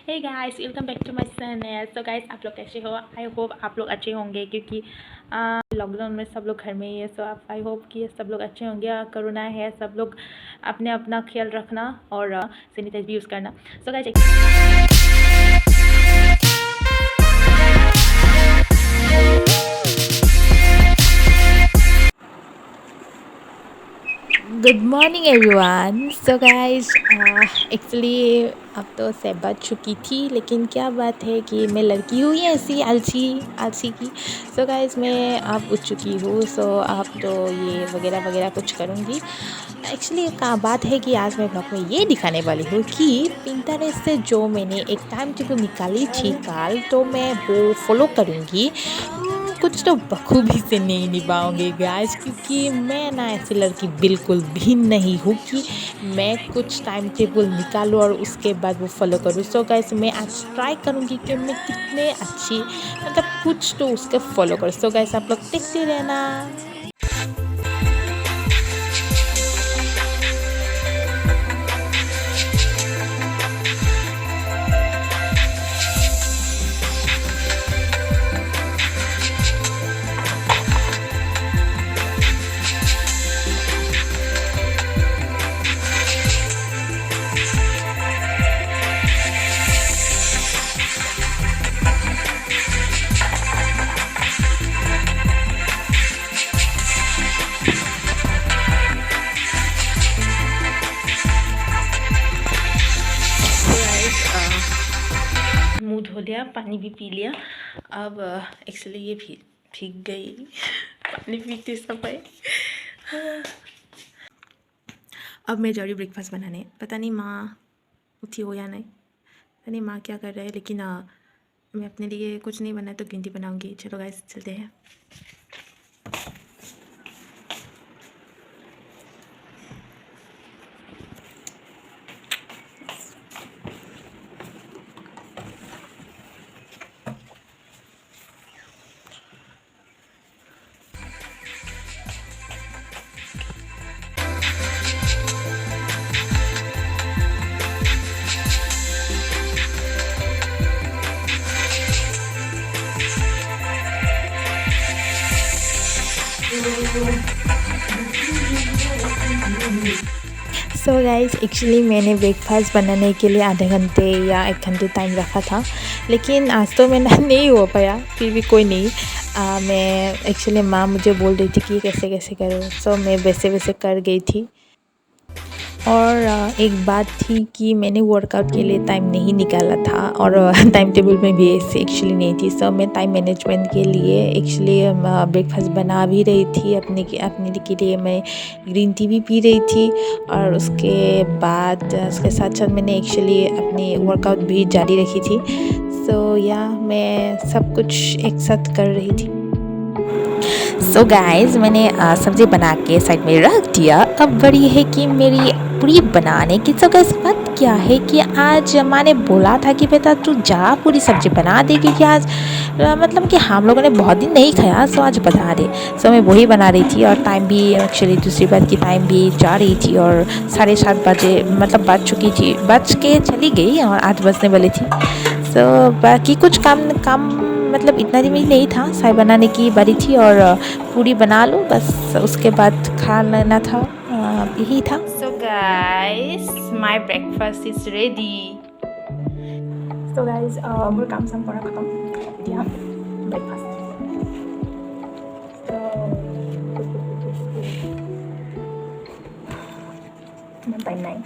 Hey guys, welcome back to my channel. So guys, आप लोग कैसे हो? आई होप आप लोग अच्छे होंगे क्योंकि लॉकडाउन में सब लोग घर में ही है। सो आप आई होप कि सब लोग अच्छे होंगे। कोरोना है, सब लोग अपने अपना ख्याल रखना और सैनिटाइज भी यूज़ करना। So guys, good morning everyone. So guys, actually अब तो से बज चुकी थी, लेकिन क्या बात है कि मैं लड़की हूँ ही ऐसी आलसी आलसी की। सो गाइस, मैं अब उठ चुकी हूँ। सो अब तो ये वगैरह वगैरह कुछ करूँगी। एक्चुअली का बात है कि आज मैं ब्लॉग में ये दिखाने वाली हूँ कि पिंटरेस्ट से जो मैंने एक टाइम टेबल निकाली थी कल, तो मैं वो फॉलो करूँगी। कुछ तो बखूबी से नहीं निभाऊंगी गाइस, क्योंकि मैं ना ऐसी लड़की बिल्कुल भी नहीं हूँ कि मैं कुछ टाइम टेबल निकालूँ और उसके बाद वो फॉलो करूँ। सो गाइस, मैं आज ट्राई करूँगी कि मैं कितने अच्छी मतलब कुछ तो उसके फॉलो करूँ। सो गाइस, आप लोग देखते रहना। मुँह धो लिया, पानी भी पी लिया। अब एक्चुअली ये भीग गई पानी पीते समय। अब मैं जा रही ब्रेकफास्ट बनाने। पता नहीं माँ उठी हो या नहीं, पता नहीं माँ क्या कर रहा है, लेकिन मैं अपने लिए कुछ नहीं बनाया तो ग्रीन टी बनाऊँगी। चलो गाइस, चलते हैं। सो गाइस, एक्चुअली मैंने ब्रेकफास्ट बनाने के लिए आधे घंटे या 1 घंटे टाइम रखा था, लेकिन आज तो मेरा नहीं हो पाया। फिर भी कोई नहीं, मैं एक्चुअली माँ मुझे बोल रही थी कि कैसे कैसे करो। सो मैं वैसे वैसे कर गई थी। और एक बात थी कि मैंने वर्कआउट के लिए टाइम नहीं निकाला था, और टाइम टेबल में भी ऐसे एक्चुअली नहीं थी। सो मैं टाइम मैनेजमेंट के लिए एक्चुअली ब्रेकफास्ट बना भी रही थी। अपने के लिए मैं ग्रीन टी भी पी रही थी, और उसके बाद उसके साथ साथ मैंने एक्चुअली अपनी वर्कआउट भी जारी रखी थी। सो या मैं सब कुछ एक साथ कर रही थी। सो गाइस, मैंने सब्ज़ी बना के साइड में रख दिया। अब बड़ी है कि मेरी पूरी बनाने की। सो गाइस, बात क्या है कि आज माँ ने बोला था कि बेटा तू जा पूरी सब्ज़ी बना दे, क्योंकि आज मतलब कि हम लोगों ने बहुत दिन नहीं खाया। सो आज बता दे। सो मैं वही बना रही थी, और टाइम भी एक्चुअली दूसरी बात की टाइम भी जा रही थी, और 7:30 बजे मतलब बज चुकी थी, बज के चली गई और 8 बजने वाली थी। सो बाकी कुछ काम मतलब इतना दिन भी नहीं था। चाय बनाने की बारी थी और पूरी बना लो, बस उसके बाद खा लेना था। यही था। So guys, my breakfast is ready. So guys, more काम साम কৰা খতম। এতিয়া ব্ৰেকফাষ্ট ইমান টাইম নাই।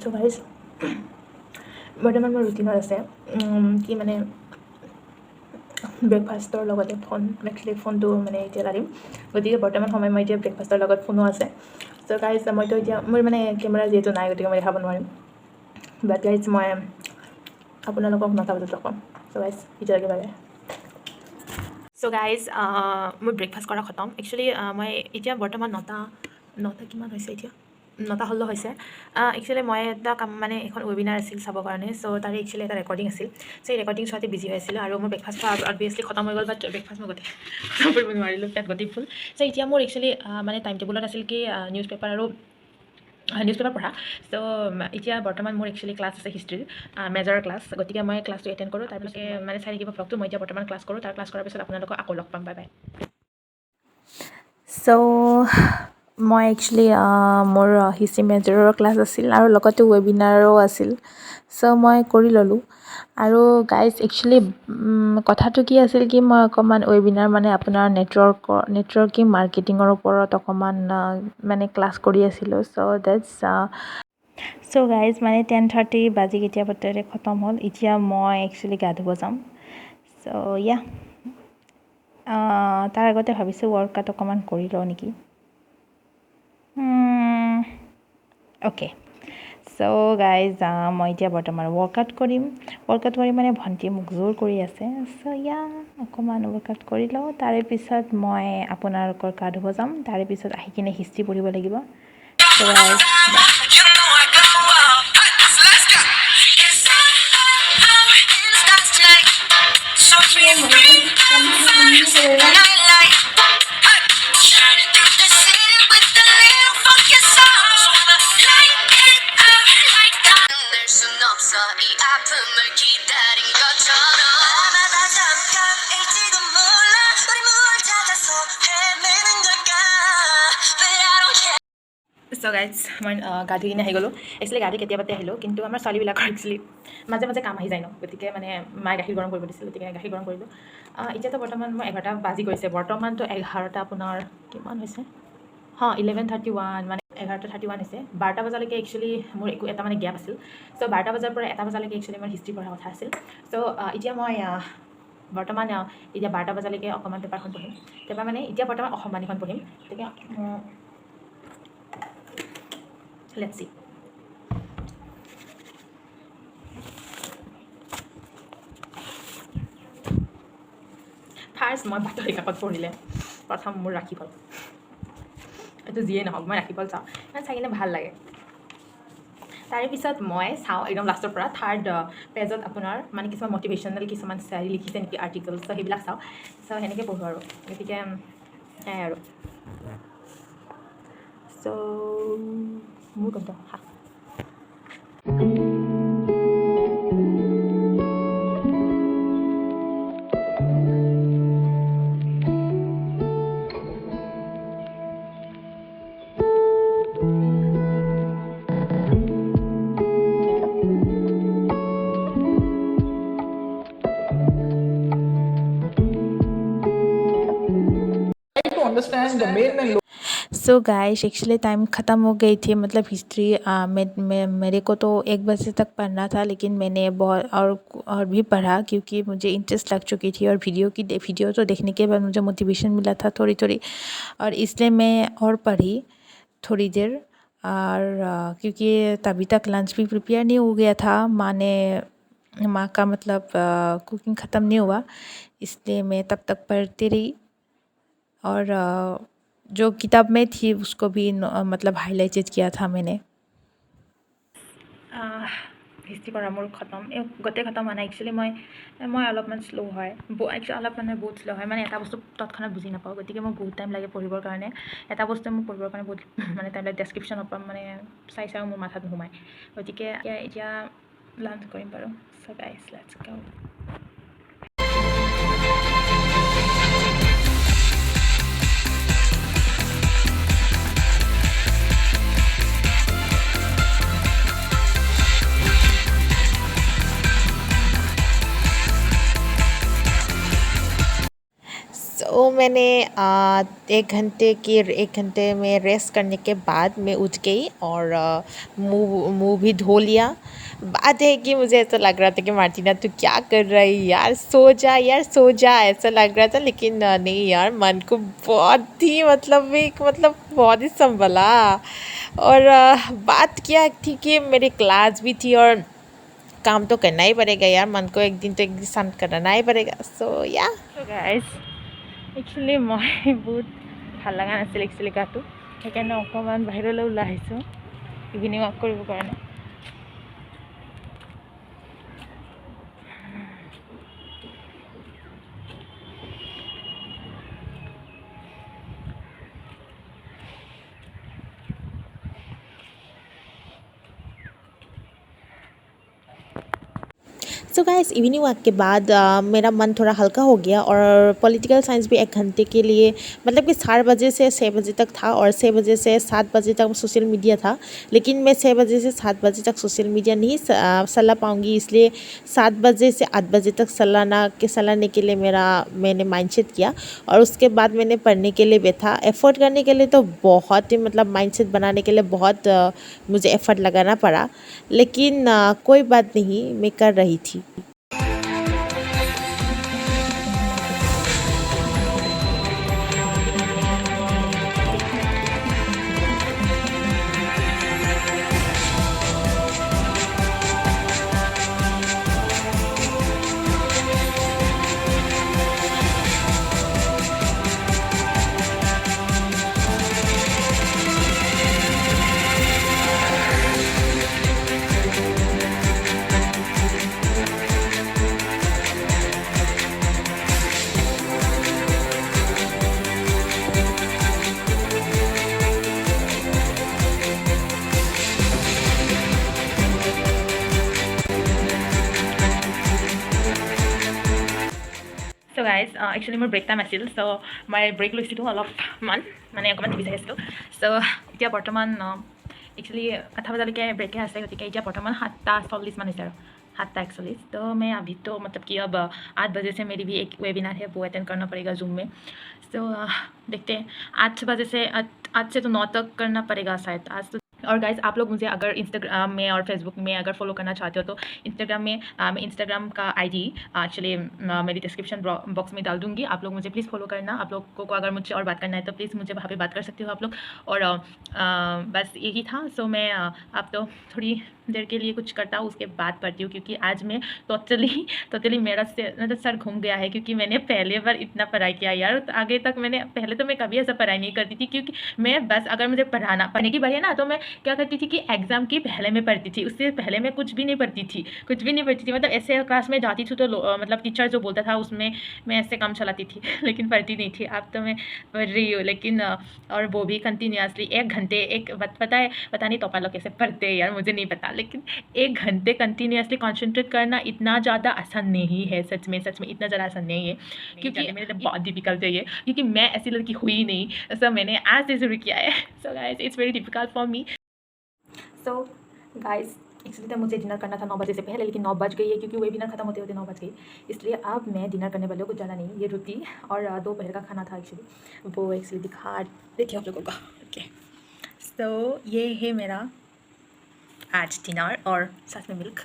सो गाइस, বৰ্তমান মোৰ ৰুটিনত আছে কি মানে ব্ৰেকফাষ্টৰ লগতে ফোন, একচুৱেলি ফোনটো মানে এতিয়া লাগিম, গতিকে বৰ্তমান সময় মই এতিয়া ব্ৰেকফাষ্টৰ লগত ফোনো আছে। চ' গাইজ মইতো এতিয়া মোৰ মানে কেমেৰা যিহেতু নাই গতিকে মই দেখাব নোৱাৰিম বাট গাইজ মই আপোনালোকক 9টা বজাত লগ পাম চ' গাইজ এতিয়ালৈকে বাই চ' গাইজ মোৰ ব্ৰেকফাষ্ট কৰা খতম একচুৱেলি মই এতিয়া বৰ্তমান 9টা কিমান হৈছে এতিয়া 9টা 16 হৈছে একচুৱেলি মই এটা কাম মানে এখন ৱেবিনাৰ আছিল চাবৰ কাৰণে চ' তাৰে একচুৱেলি এটা ৰেকৰ্ডিং আছিল চ' এই ৰেকৰ্ডিং চোৱাতে বিজি হৈ আছিলোঁ আৰু মোৰ ব্ৰেকফাষ্ট অবভিয়াছলি খতম হৈ গ'ল বাট ব্ৰেকফাষ্ট মই গোটেই খতম কৰিব নোৱাৰিলোঁ পেট গোটেই ফুল চ' এতিয়া মোৰ একচুৱেলি মানে টাইম টেবুলত আছিল কি নিউজ পেপাৰ পঢ়া চ' এতিয়া বৰ্তমান মোৰ একচুৱেলি ক্লাছ আছে হিষ্ট্ৰীৰ মেজৰ ক্লাছ গতিকে মই ক্লাছটো এটেণ্ড কৰোঁ তাৰপিছত মানে চাই থাকিব ব্লগটো মই এতিয়া বৰ্তমান ক্লাছ কৰোঁ তাৰ ক্লাছ কৰাৰ পিছত আপোনালোকক আকৌ লগ পাম বাই বাই চ' মই একচুৱেলি মোৰ হিষ্ট্ৰী মেজৰৰ ক্লাছ আছিল আৰু লগতে ৱেবিনাৰো আছিল চ' মই কৰি ল'লোঁ আৰু গাইজ একচুৱেলি কথাটো কি আছিল কি মই অকণমান ৱেবিনাৰ মানে আপোনাৰ নেটৱৰ্কিং মাৰ্কেটিঙৰ ওপৰত অকণমান মানে ক্লাছ কৰি আছিলোঁ চ' গাইজ মানে 10:30 বাজি কেতিয়াবাতে খতম হ'ল এতিয়া মই একচুৱেলি গা ধুব যাম চ' ইয়া তাৰ আগতে ভাবিছোঁ ৱৰ্কআউট অকণমান কৰি লওঁ নেকি অ'কে চ' গাইজ মই এতিয়া বৰ্তমান ৱৰ্কআউট কৰিম মানে ভণ্টিয়ে মোক জোৰ কৰি আছে চ' ইয়া অকণমান ৱৰ্কআউট কৰি লওঁ তাৰে পিছত মই আপোনালোকৰ গা ধুব যাম তাৰে পিছত আহি কিনে হিষ্ট্ৰী পঢ়িব লাগিব চ' গাইজ মই গা ধুই কিনে আহি গ'লোঁ একচুৱেলি গা ধুই কেতিয়াবাতে আহিলোঁ কিন্তু আমাৰ ছোৱালীবিলাকৰ একচুৱেলি মাজে মাজে কাম আহি যায় ন গতিকে মানে মায়ে গাখীৰ গৰম কৰিব দিছিল গতিকে গাখীৰ গৰম কৰিলোঁ এতিয়াতো বৰ্তমান মই 11টা বাজি গৈছে বৰ্তমানতো 11টা আপোনাৰ কিমান হৈছে 11:31 মানে 11:31 হৈছে 12টা বজালৈকে একচুৱেলি মোৰ এটা মানে গেপ আছিল চ' 12টা বজাৰ পৰা 1টা বজালৈকে একচুৱেলি মোৰ হিষ্ট্ৰী পঢ়াৰ কথা আছিল চ' এতিয়া মই বৰ্তমান এতিয়া 12টা বজালৈকে অকণমান পেপাৰখন পঢ়িম পেপাৰ মানে এতিয়া বৰ্তমান অসম বাণীখন পঢ়িম গতিকে let's see ফাৰ্ষ্ট মই বাতৰি কাকত পঢ়িলে প্ৰথম মোৰ ৰাশিফল এইটো যিয়ে নহওক মই ৰাশিফল চাওঁ চাই কিনে ভাল লাগে তাৰে পিছত মই চাওঁ একদম লাষ্টৰ পৰা থাৰ্ড পেজত আপোনাৰ মানে কিছুমান মটিভেশ্যনেল কিছুমান লিখিছে নেকি আৰ্টিকলছ চ' সেইবিলাক চাওঁ চ' সেনেকৈ পঢ়োঁ আৰু গতিকে সেয়াই আৰু চ' মোৰ কথা understand the main so guys actually time ख़त्म हो गई थी मतलब हिस्ट्री मेरे को तो 1 बजे तक पढ़ना था लेकिन मैंने बहुत और भी पढ़ा क्योंकि मुझे इंटरेस्ट लग चुकी थी और वीडियो तो देखने के बाद मुझे मोटिवेशन मिला था थोड़ी और इसलिए मैं और पढ़ी थोड़ी देर और क्योंकि तभी तक लंच भी प्रिपेयर नहीं हो गया था माँ का मतलब कुकिंग ख़त्म नहीं हुआ इसलिए मैं तब तक पढ़ती रही और जो किताब में थी उसको भी मतलब हाईलाइटेड किया था मैंने हिस्ट्री पढ़ा मोर खतम गोटे खतम होना एक्चुअली मैं अलपमान स्लो है एक्चुअली अलप मैं बहुत स्लो है मैं एट बस्तु तत्क्षणात बुझी नापाওঁ गति मैं बहुत टाइम लगे पढ़िबर कारण एट बस्तु मैं पढ़िबर कारण बहुत मैं टाइम लगे डेस्क्रिप्शन मैं चाई मोर माथात सोमाय गति लान्च करिम बारू सो गाइस लेट्स गो तो मैंने 1 घंटे में रेस्ट करने के बाद मैं उठ गई और मुंह मुंह भी धो लिया। बात है कि मुझे ऐसा लग रहा था कि मार्टिना तू क्या कर रही यार, सो जा ऐसा लग रहा था, लेकिन नहीं यार, मन को बहुत ही बहुत ही संभला। और बात क्या थी कि मेरी क्लास भी थी और काम तो करना ही पड़ेगा यार, मन को एक दिन शांत करना ही पड़ेगा। सो या गाइस, एक्चुअली मैं बहुत ভাল লগা নাছিল एक्चुअली গাটো, সেইকাৰণে অকণমান বাহিৰলৈ ওলাই আহিছোঁ ইভিনিং ৱাক কৰিবৰ কাৰণে। सो गाइस, इवनिंग वॉक के बाद मेरा मन थोड़ा हल्का हो गया और पॉलिटिकल साइंस भी 1 घंटे के लिए, मतलब कि 4 बजे से 6 बजे तक था और 6 बजे से 7 बजे तक सोशल मीडिया था। लेकिन मैं 6 बजे से 7 बजे तक सोशल मीडिया नहीं चला पाऊँगी, इसलिए 7 बजे से 8 बजे तक चलाने के लिए मैंने माइंडसेट किया। और उसके बाद मैंने पढ़ने के लिए बैठा। एफ़र्ट करने के लिए तो बहुत ही, मतलब माइंडसेट बनाने के लिए बहुत मुझे एफ़र्ट लगाना पड़ा, लेकिन कोई बात नहीं, मैं कर रही थी। So guys, actually মোৰ ব্ৰেক টাইম আছিল, চ' মই ব্ৰেক লৈছিলোঁ অলপমান, মানে অকণমান টিভি চাই আছিলোঁ। চ' এতিয়া বৰ্তমান एक्चुअली 8 बजाলৈকে ब्रेके আছে, গতিকে এতিয়া বৰ্তমান 7:40 মান হৈছে আৰু 7:41। तो मैं अभी तो मतलब कि अब 8 बजे से मेरी भी एक वेबिनार है, वो अटेंड करना पड़ेगा जूम में। तो देखते हैं, 8 से तो 9 तक करना पड़ेगा शायद आज तो। और गाइस, आप लोग मुझे अगर इंस्टाग्राम में और फेसबुक में अगर फॉलो करना चाहते हो तो इंस्टाग्राम में मैं इंस्टाग्राम का आईडी एक्चुअली मेरी डिस्क्रिप्शन बॉक्स में डाल दूँगी। आप लोग मुझे प्लीज़ फॉलो करना। आप लोगों को अगर मुझसे और बात करना है तो प्लीज़ मुझे वहाँ पे बात कर सकते हो आप लोग। और बस यही था। सो मैं आप तो थोड़ी देर के लिए कुछ करता हूँ, उसके बाद पढ़ती हूँ, क्योंकि आज मैं टोटली मेरा सर घूम गया है, क्योंकि मैंने पहले बार इतना पढ़ाई किया यार। तो आगे तक पहले तो मैं कभी ऐसा पढ़ाई नहीं करती थी, क्योंकि मैं बस अगर मुझे पढ़ने की बारी है ना, तो मैं क्या करती थी कि एग्ज़ाम की पहले मैं पढ़ती थी, उससे पहले मैं कुछ भी नहीं पढ़ती थी। मतलब ऐसे क्लास में जाती थी तो मतलब टीचर जो बोलता था उसमें मैं ऐसे काम चलाती थी लेकिन पढ़ती नहीं थी। अब तो मैं पढ़ रही हूँ, लेकिन और वो भी कंटिन्यूसली 1 घंटे। पता नहीं तो लोग कैसे पढ़ते हैं यार, मुझे नहीं पता, लेकिन 1 घंटे कंटिन्यूसली कॉन्सेंट्रेट करना इतना ज़्यादा आसान नहीं है। सच में इतना ज़्यादा आसान नहीं है, क्योंकि मेरे लिए बहुत डिफिकल्ट है ये, क्योंकि मैं ऐसी लड़की हुई नहीं। सो मैंने आज से शुरू किया है। So guys, it's very difficult for me. So guys, actually तो मुझे डिनर करना था 9 बजे से पहले, लेकिन 9 बज गई है, क्योंकि वेबिनार खत्म होते होते 9 बज गई। इसलिए अब मैं डिनर करने वाली हूँ, कुछ ज़्यादा नहीं, ये रोटी और दोपहर का खाना था एक्चुअली, वो एक्चुअली दिखा देखिए आप लोगों का। ओके, सो ये है मेरा आज डिनर और साथ में मिल्क,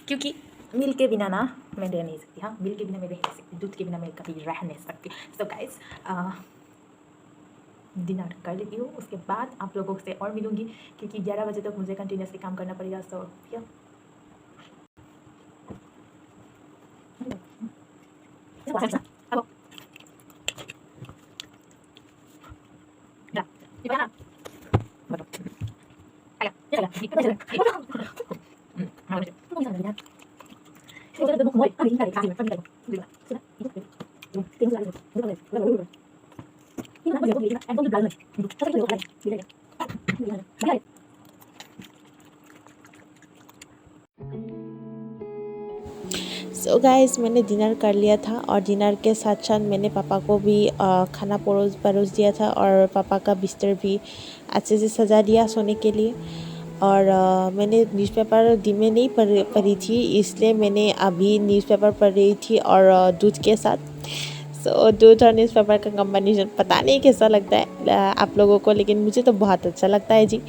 क्योंकि मिल्क के बिना ना मैं रह नहीं सकती। हाँ, मिल्क के बिना मैं रह नहीं सकती, दूध के बिना मैं कभी रह नहीं सकती। सो गाइस, डिनर कर लेती हूँ, उसके बाद आप लोगों से और मिलूँगी, क्योंकि 11 बजे तक मुझे कंटिन्यूसली काम करना पड़ेगा। सो या सो गाइस, मैंने डिनर कर लिया था और डिनर के साथ साथ मैंने पापा को भी खाना परोस दिया था और पापा का बिस्तर भी अच्छे से सजा दिया सोने के लिए। और मैंने न्यूज़पेपर दिन में नहीं पढ़ी थी, इसलिए मैंने अभी न्यूज़पेपर पढ़ रही थी और दूध के साथ। सो दूध और न्यूज़पेपर का कॉम्बिनेशन पता नहीं कैसा लगता है आप लोगों को, लेकिन मुझे तो बहुत अच्छा लगता है जी।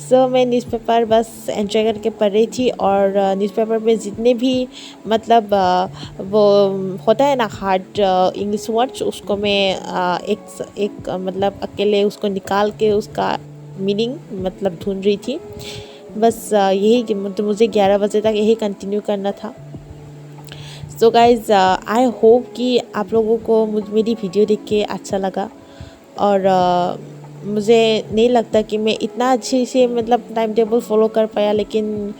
सो मैं न्यूज़पेपर बस एंजॉय करके पढ़ रही थी, और न्यूज़पेपर में जितने भी मतलब वो होता है ना हार्ड इंग्लिश वर्ड्स, उसको मैं एक मतलब अकेले उसको निकाल के उसका मीनिंग मतलब ढूंढ रही थी। बस यही कि मतलब मुझे 11 बजे तक यही कंटिन्यू करना था। सो गाइज़ आई होप कि आप लोगों को मेरी वीडियो देख के अच्छा लगा, और मुझे नहीं लगता कि मैं इतना अच्छे से मतलब टाइम टेबल फॉलो कर पाया, लेकिन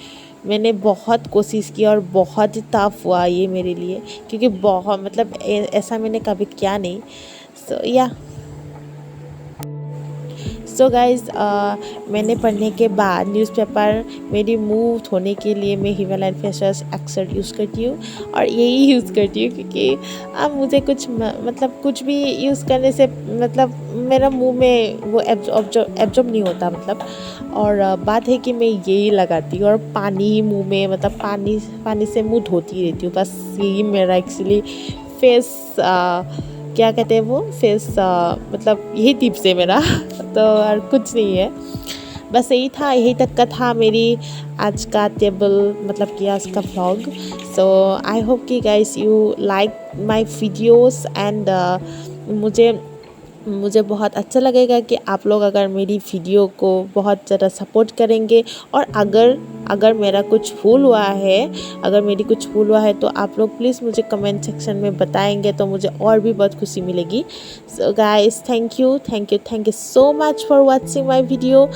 मैंने बहुत कोशिश की और बहुत ही टफ हुआ ये मेरे लिए, क्योंकि बहुत मतलब ऐसा मैंने कभी किया नहीं। सो या सो गाइज़ मैंने पढ़ने के बाद न्यूज़पेपर मेरी मुंह धोने के लिए मैं हिमालयन फेस वॉश अक्सर यूज़ करती हूँ, और यही यूज़ करती हूँ क्योंकि अब मुझे कुछ मतलब कुछ भी यूज़ करने से मतलब मेरा मुंह में वो एब्जॉर्ब नहीं होता मतलब। और बात है कि मैं यही लगाती हूँ, और पानी ही मुँह में मतलब पानी से मुँह धोती रहती हूँ। बस यही मेरा एक्चुअली फेस क्या कहते हैं वो फेस मतलब यही टिप्स है मेरा तो और कुछ नहीं है। बस यही था, यही तक का था मेरी आज का टेबल मतलब कि आज का व्लॉग। सो आई होप कि guys you like my videos, and मुझे बहुत अच्छा लगेगा कि आप लोग अगर मेरी वीडियो को बहुत ज़्यादा सपोर्ट करेंगे, और अगर मेरा कुछ भूल हुआ है, अगर मेरी कुछ भूल हुआ है तो आप लोग प्लीज़ मुझे कमेंट सेक्शन में बताएंगे, तो मुझे और भी बहुत खुशी मिलेगी। So guys thank you so much for watching my video,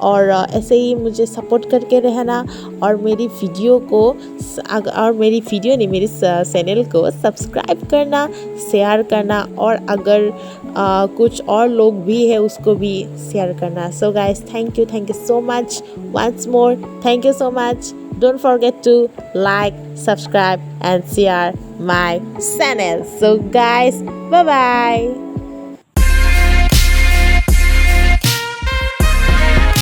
और ऐसे ही मुझे सपोर्ट करके रहना, और मेरी वीडियो को और मेरी वीडियो नहीं मेरी चैनल को सब्सक्राइब करना, शेयर करना, और अगर कुछ और लोग भी है उसको भी शेयर करना। So guys thank you so much once more, thank you so much. Don't forget to like, subscribe and share my channel. So guys, bye bye.